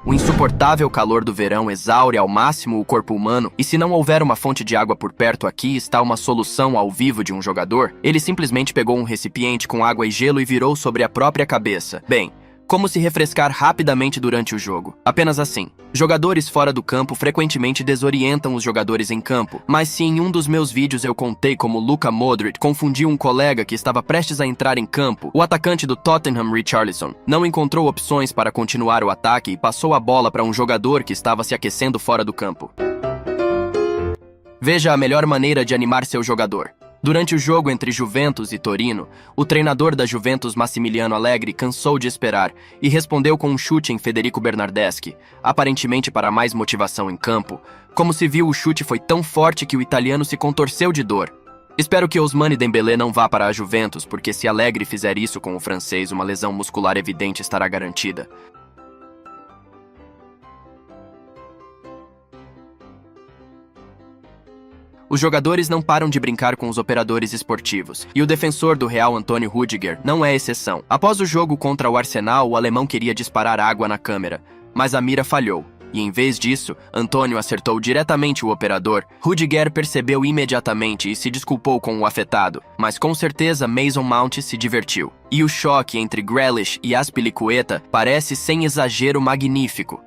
O insuportável calor do verão exaure ao máximo o corpo humano, e se não houver uma fonte de água por perto, aqui está uma solução ao vivo de um jogador. Ele simplesmente pegou um recipiente com água e gelo e virou sobre a própria cabeça. Bem, como se refrescar rapidamente durante o jogo. Apenas assim. Jogadores fora do campo frequentemente desorientam os jogadores em campo, mas se em um dos meus vídeos eu contei como Luka Modric confundiu um colega que estava prestes a entrar em campo, o atacante do Tottenham, Richarlison, não encontrou opções para continuar o ataque e passou a bola para um jogador que estava se aquecendo fora do campo. Veja a melhor maneira de animar seu jogador. Durante o jogo entre Juventus e Torino, o treinador da Juventus, Massimiliano Allegri, cansou de esperar e respondeu com um chute em Federico Bernardeschi, aparentemente para mais motivação em campo. Como se viu, o chute foi tão forte que o italiano se contorceu de dor. Espero que Ousmane Dembélé não vá para a Juventus, porque se Allegri fizer isso com o francês, uma lesão muscular evidente estará garantida. Os jogadores não param de brincar com os operadores esportivos, e o defensor do Real, Antônio Rüdiger, não é exceção. Após o jogo contra o Arsenal, o alemão queria disparar água na câmera, mas a mira falhou, e em vez disso, Antônio acertou diretamente o operador. Rüdiger percebeu imediatamente e se desculpou com o afetado, mas com certeza Mason Mount se divertiu. E o choque entre Grealish e Azpilicueta parece sem exagero magnífico.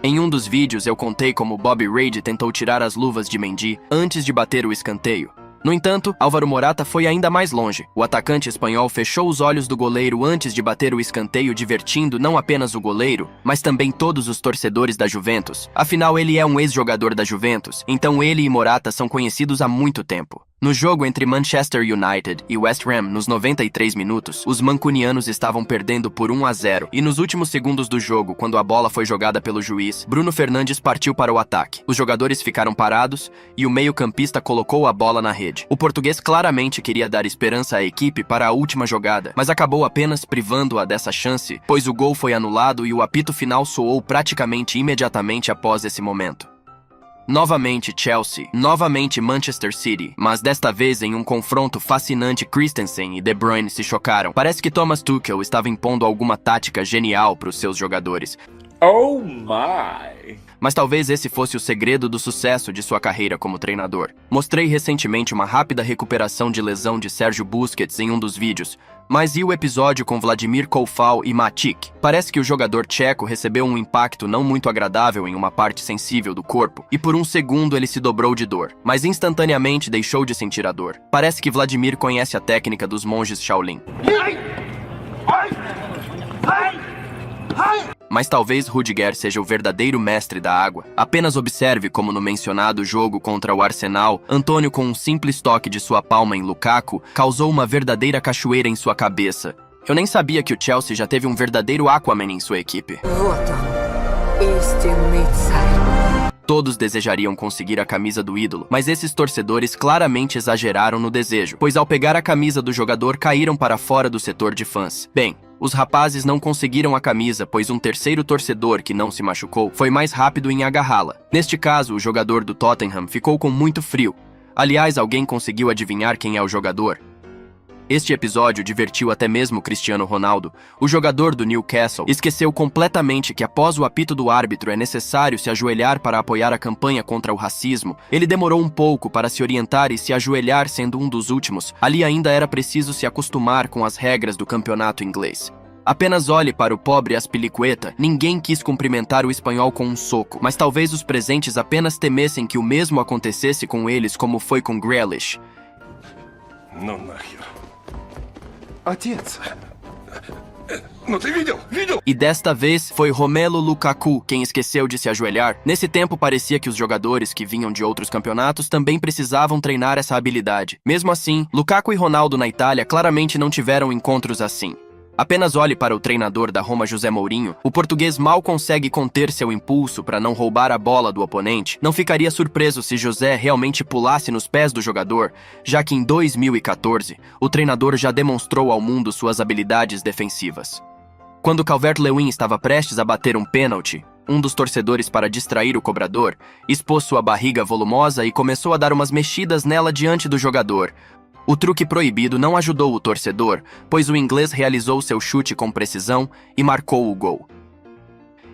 Em um dos vídeos eu contei como Bobby Reid tentou tirar as luvas de Mendy antes de bater o escanteio. No entanto, Álvaro Morata foi ainda mais longe. O atacante espanhol fechou os olhos do goleiro antes de bater o escanteio, divertindo não apenas o goleiro, mas também todos os torcedores da Juventus. Afinal, ele é um ex-jogador da Juventus, então ele e Morata são conhecidos há muito tempo. No jogo entre Manchester United e West Ham, nos 93 minutos, os mancunianos estavam perdendo por 1-0, e nos últimos segundos do jogo, quando a bola foi jogada pelo juiz, Bruno Fernandes partiu para o ataque. Os jogadores ficaram parados e o meio-campista colocou a bola na rede. O português claramente queria dar esperança à equipe para a última jogada, mas acabou apenas privando-a dessa chance, pois o gol foi anulado e o apito final soou praticamente imediatamente após esse momento. Novamente Chelsea, novamente Manchester City, mas desta vez em um confronto fascinante, Christensen e De Bruyne se chocaram. Parece que Thomas Tuchel estava impondo alguma tática genial para os seus jogadores. Oh my! Mas talvez esse fosse o segredo do sucesso de sua carreira como treinador. Mostrei recentemente uma rápida recuperação de lesão de Sérgio Busquets em um dos vídeos, mas e o episódio com Vladimir Koufal e Matic? Parece que o jogador tcheco recebeu um impacto não muito agradável em uma parte sensível do corpo, e por um segundo ele se dobrou de dor, mas instantaneamente deixou de sentir a dor. Parece que Vladimir conhece a técnica dos monges Shaolin. Mas talvez Rüdiger seja o verdadeiro mestre da água. Apenas observe como no mencionado jogo contra o Arsenal, Antônio, com um simples toque de sua palma em Lukaku, causou uma verdadeira cachoeira em sua cabeça. Eu nem sabia que o Chelsea já teve um verdadeiro Aquaman em sua equipe. Todos desejariam conseguir a camisa do ídolo, mas esses torcedores claramente exageraram no desejo, pois ao pegar a camisa do jogador caíram para fora do setor de fãs. Bem, os rapazes não conseguiram a camisa, pois um terceiro torcedor, que não se machucou, foi mais rápido em agarrá-la. Neste caso, o jogador do Tottenham ficou com muito frio. Aliás, alguém conseguiu adivinhar quem é o jogador? Este episódio divertiu até mesmo Cristiano Ronaldo. O jogador do Newcastle esqueceu completamente que após o apito do árbitro é necessário se ajoelhar para apoiar a campanha contra o racismo. Ele demorou um pouco para se orientar e se ajoelhar, sendo um dos últimos. Ali ainda era preciso se acostumar com as regras do campeonato inglês. Apenas olhe para o pobre Azpilicueta. Ninguém quis cumprimentar o espanhol com um soco, mas talvez os presentes apenas temessem que o mesmo acontecesse com eles como foi com Grealish. Ну нахер. Отец. Ну ты видел? Видел? E desta vez foi Romelu Lukaku quem esqueceu de se ajoelhar. Nesse tempo parecia que os jogadores que vinham de outros campeonatos também precisavam treinar essa habilidade. Mesmo assim, Lukaku e Ronaldo na Itália claramente não tiveram encontros assim. Apenas olhe para o treinador da Roma, José Mourinho. O português mal consegue conter seu impulso para não roubar a bola do oponente. Não ficaria surpreso se José realmente pulasse nos pés do jogador, já que em 2014, o treinador já demonstrou ao mundo suas habilidades defensivas. Quando Calvert-Lewin estava prestes a bater um pênalti, um dos torcedores, para distrair o cobrador, expôs sua barriga volumosa e começou a dar umas mexidas nela diante do jogador. O truque proibido não ajudou o torcedor, pois o inglês realizou seu chute com precisão e marcou o gol.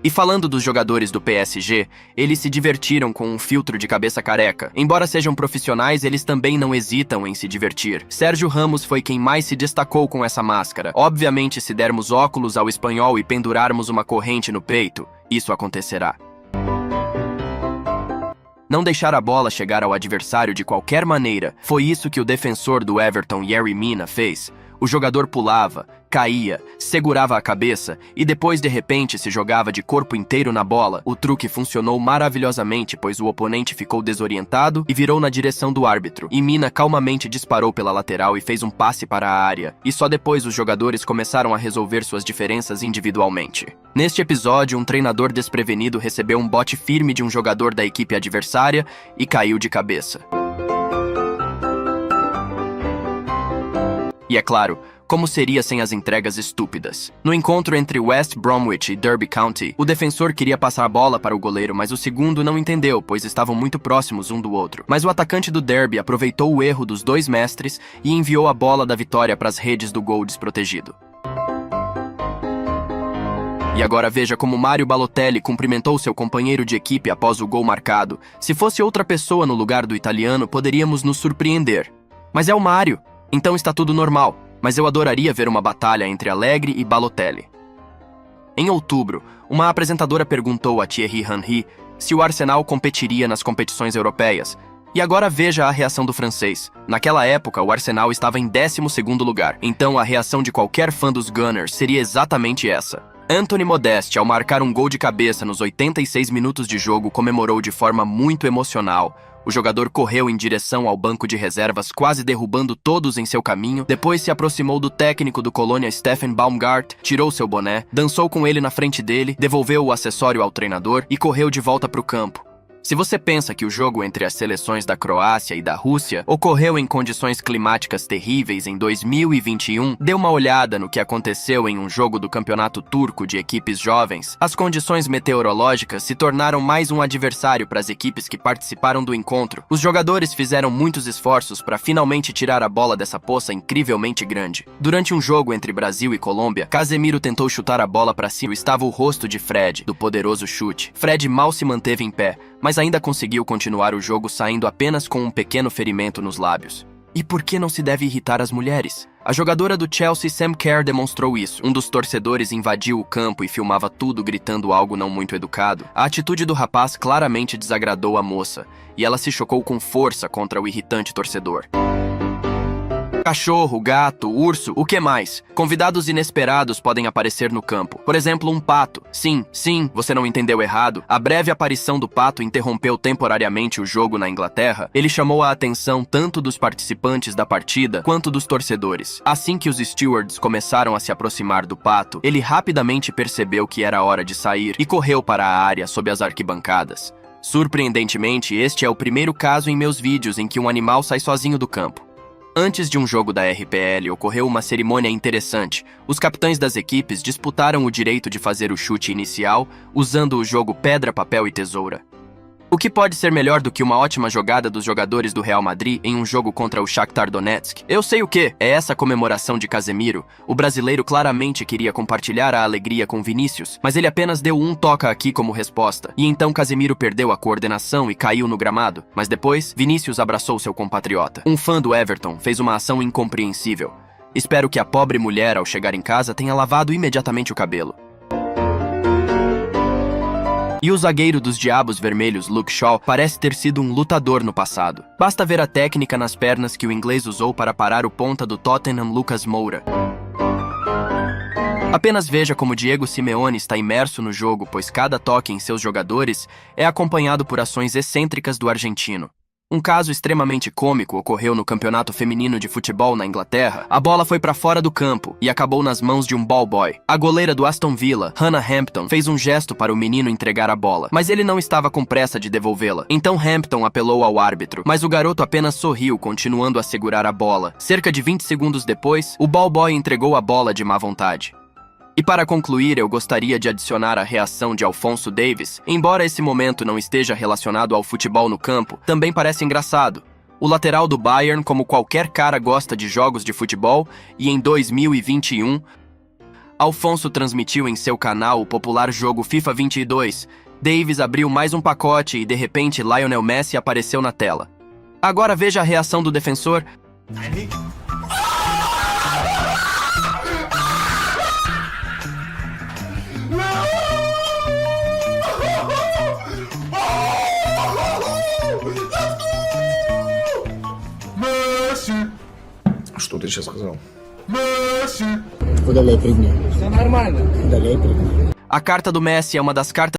E falando dos jogadores do PSG, eles se divertiram com um filtro de cabeça careca. Embora sejam profissionais, eles também não hesitam em se divertir. Sérgio Ramos foi quem mais se destacou com essa máscara. Obviamente, se dermos óculos ao espanhol e pendurarmos uma corrente no peito, isso acontecerá. Não deixar a bola chegar ao adversário de qualquer maneira, foi isso que o defensor do Everton, Yerry Mina, fez. O jogador pulava, caía, segurava a cabeça e depois de repente se jogava de corpo inteiro na bola. O truque funcionou maravilhosamente, pois o oponente ficou desorientado e virou na direção do árbitro. E Mina calmamente disparou pela lateral e fez um passe para a área. E só depois os jogadores começaram a resolver suas diferenças individualmente. Neste episódio, um treinador desprevenido recebeu um bote firme de um jogador da equipe adversária e caiu de cabeça. E é claro, como seria sem as entregas estúpidas? No encontro entre West Bromwich e Derby County, o defensor queria passar a bola para o goleiro, mas o segundo não entendeu, pois estavam muito próximos um do outro. Mas o atacante do Derby aproveitou o erro dos dois mestres e enviou a bola da vitória para as redes do gol desprotegido. E agora veja como Mario Balotelli cumprimentou seu companheiro de equipe após o gol marcado. Se fosse outra pessoa no lugar do italiano, poderíamos nos surpreender. Mas é o Mario, então está tudo normal. Mas eu adoraria ver uma batalha entre Allegri e Balotelli. Em outubro, uma apresentadora perguntou a Thierry Henry se o Arsenal competiria nas competições europeias. E agora veja a reação do francês. Naquela época, o Arsenal estava em 12º lugar, então a reação de qualquer fã dos Gunners seria exatamente essa. Anthony Modeste, ao marcar um gol de cabeça nos 86 minutos de jogo, comemorou de forma muito emocional. O jogador correu em direção ao banco de reservas, quase derrubando todos em seu caminho. Depois se aproximou do técnico do Colônia, Steffen Baumgart, tirou seu boné, dançou com ele na frente dele, devolveu o acessório ao treinador e correu de volta para o campo. Se você pensa que o jogo entre as seleções da Croácia e da Rússia ocorreu em condições climáticas terríveis em 2021, dê uma olhada no que aconteceu em um jogo do campeonato turco de equipes jovens. As condições meteorológicas se tornaram mais um adversário para as equipes que participaram do encontro. Os jogadores fizeram muitos esforços para finalmente tirar a bola dessa poça incrivelmente grande. Durante um jogo entre Brasil e Colômbia, Casemiro tentou chutar a bola para cima. Estava o rosto de Fred, do poderoso chute. Fred mal se manteve em pé, mas ainda conseguiu continuar o jogo saindo apenas com um pequeno ferimento nos lábios. E por que não se deve irritar as mulheres? A jogadora do Chelsea, Sam Kerr, demonstrou isso. Um dos torcedores invadiu o campo e filmava tudo gritando algo não muito educado. A atitude do rapaz claramente desagradou a moça, e ela se chocou com força contra o irritante torcedor. Cachorro, gato, urso, o que mais? Convidados inesperados podem aparecer no campo. Por exemplo, um pato. Sim, você não entendeu errado. A breve aparição do pato interrompeu temporariamente o jogo na Inglaterra. Ele chamou a atenção tanto dos participantes da partida quanto dos torcedores. Assim que os stewards começaram a se aproximar do pato, ele rapidamente percebeu que era hora de sair e correu para a área sob as arquibancadas. Surpreendentemente, este é o primeiro caso em meus vídeos em que um animal sai sozinho do campo. Antes de um jogo da RPL, ocorreu uma cerimônia interessante. Os capitães das equipes disputaram o direito de fazer o chute inicial, usando o jogo pedra, papel e tesoura. O que pode ser melhor do que uma ótima jogada dos jogadores do Real Madrid em um jogo contra o Shakhtar Donetsk? Eu sei o que! É essa comemoração de Casemiro. O brasileiro claramente queria compartilhar a alegria com Vinícius, mas ele apenas deu um toca aqui como resposta. E então Casemiro perdeu a coordenação e caiu no gramado. Mas depois, Vinícius abraçou seu compatriota. Um fã do Everton fez uma ação incompreensível. Espero que a pobre mulher, ao chegar em casa, tenha lavado imediatamente o cabelo. E o zagueiro dos Diabos Vermelhos, Luke Shaw, parece ter sido um lutador no passado. Basta ver a técnica nas pernas que o inglês usou para parar o ponta do Tottenham, Lucas Moura. Apenas veja como Diego Simeone está imerso no jogo, pois cada toque em seus jogadores é acompanhado por ações excêntricas do argentino. Um caso extremamente cômico ocorreu no campeonato feminino de futebol na Inglaterra. A bola foi para fora do campo e acabou nas mãos de um ball boy. A goleira do Aston Villa, Hannah Hampton, fez um gesto para o menino entregar a bola, mas ele não estava com pressa de devolvê-la. Então Hampton apelou ao árbitro, mas o garoto apenas sorriu, continuando a segurar a bola. Cerca de 20 segundos depois, o ball boy entregou a bola de má vontade. E para concluir, eu gostaria de adicionar a reação de Alphonso Davies. Embora esse momento não esteja relacionado ao futebol no campo, também parece engraçado. O lateral do Bayern, como qualquer cara, gosta de jogos de futebol, e em 2021, Alfonso transmitiu em seu canal o popular jogo FIFA 22. Davis abriu mais um pacote e, de repente, Lionel Messi apareceu na tela. Agora veja a reação do defensor. Что ты сейчас сказал? Удаляй предмет. Все нормально. Удаляй предмет. A carta do Messi é uma das cartas